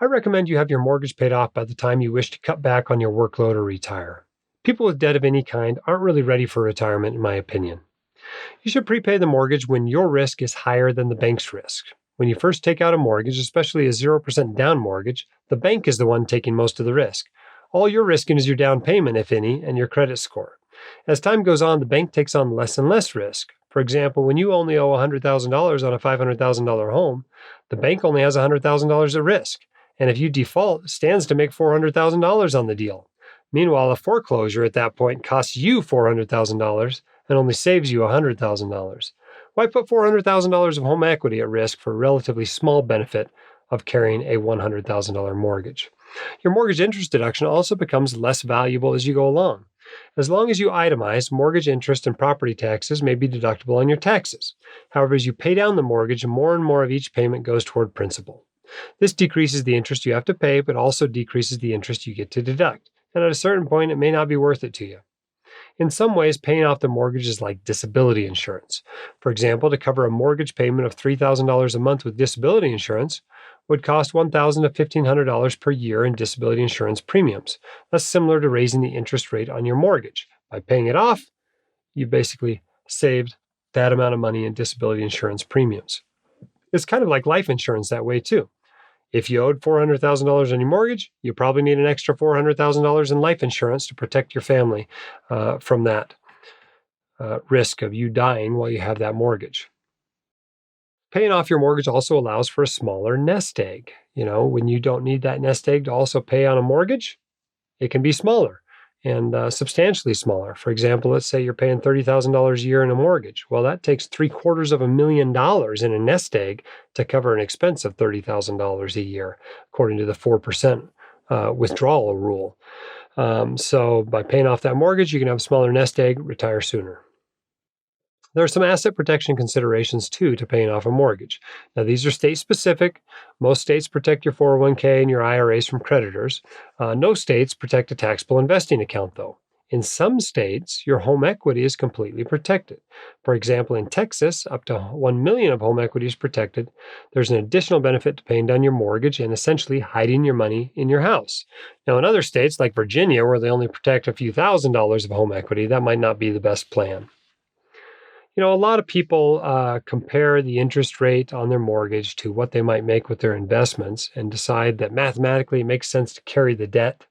I recommend you have your mortgage paid off by the time you wish to cut back on your workload or retire. People with debt of any kind aren't really ready for retirement, in my opinion. You should prepay the mortgage when your risk is higher than the bank's risk. When you first take out a mortgage, especially a 0% down mortgage, the bank is the one taking most of the risk. All you're risking is your down payment, if any, and your credit score. As time goes on, the bank takes on less and less risk. For example, when you only owe $100,000 on a $500,000 home, the bank only has $100,000 at risk. And if you default, it stands to make $400,000 on the deal. Meanwhile, a foreclosure at that point costs you $400,000 and only saves you $100,000. Why put $400,000 of home equity at risk for a relatively small benefit of carrying a $100,000 mortgage? Your mortgage interest deduction also becomes less valuable as you go along. As long as you itemize, mortgage interest and property taxes may be deductible on your taxes. However, as you pay down the mortgage, more and more of each payment goes toward principal. This decreases the interest you have to pay, but also decreases the interest you get to deduct. And at a certain point, it may not be worth it to you. In some ways, paying off the mortgage is like disability insurance. For example, to cover a mortgage payment of $3,000 a month with disability insurance would cost $1,000 to $1,500 per year in disability insurance premiums. That's similar to raising the interest rate on your mortgage. By paying it off, you basically saved that amount of money in disability insurance premiums. It's kind of like life insurance that way too. If you owed $400,000 on your mortgage, you probably need an extra $400,000 in life insurance to protect your family from that risk of you dying while you have that mortgage. Paying off your mortgage also allows for a smaller nest egg. When you don't need that nest egg to also pay on a mortgage, it can be smaller and substantially smaller. For example, let's say you're paying $30,000 a year in a mortgage. Well, that takes $750,000 in a nest egg to cover an expense of $30,000 a year, according to the 4% withdrawal rule. So by paying off that mortgage, you can have a smaller nest egg, retire sooner. There are some asset protection considerations, too, to paying off a mortgage. Now, these are state-specific. Most states protect your 401k and your IRAs from creditors. No states protect a taxable investing account, though. In some states, your home equity is completely protected. For example, in Texas, up to $1 million of home equity is protected. There's an additional benefit to paying down your mortgage and essentially hiding your money in your house. Now, in other states, like Virginia, where they only protect a few $1,000s of home equity, that might not be the best plan. A lot of people compare the interest rate on their mortgage to what they might make with their investments and decide that mathematically it makes sense to carry the debt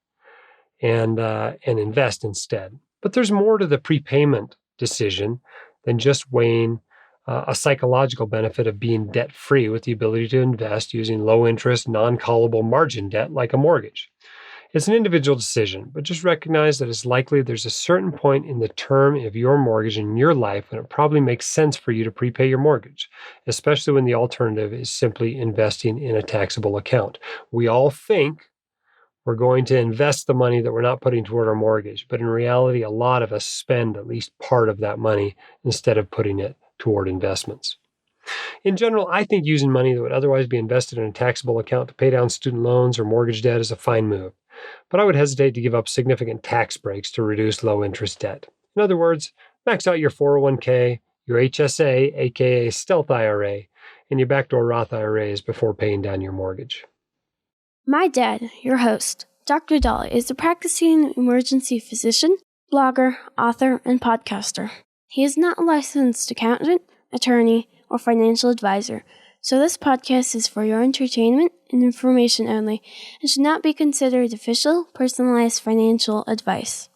and invest instead. But there's more to the prepayment decision than just weighing a psychological benefit of being debt-free with the ability to invest using low-interest, non-callable margin debt like a mortgage. It's an individual decision, but just recognize that it's likely there's a certain point in the term of your mortgage in your life when it probably makes sense for you to prepay your mortgage, especially when the alternative is simply investing in a taxable account. We all think we're going to invest the money that we're not putting toward our mortgage, but in reality, a lot of us spend at least part of that money instead of putting it toward investments. In general, I think using money that would otherwise be invested in a taxable account to pay down student loans or mortgage debt is a fine move. But I would hesitate to give up significant tax breaks to reduce low-interest debt. In other words, max out your 401k, your HSA, aka Stealth IRA, and your backdoor Roth IRAs before paying down your mortgage. My dad, your host, Dr. Dolly, is a practicing emergency physician, blogger, author, and podcaster. He is not a licensed accountant, attorney, or financial advisor, so this podcast is for your entertainment and information only and should not be considered official, personalized financial advice.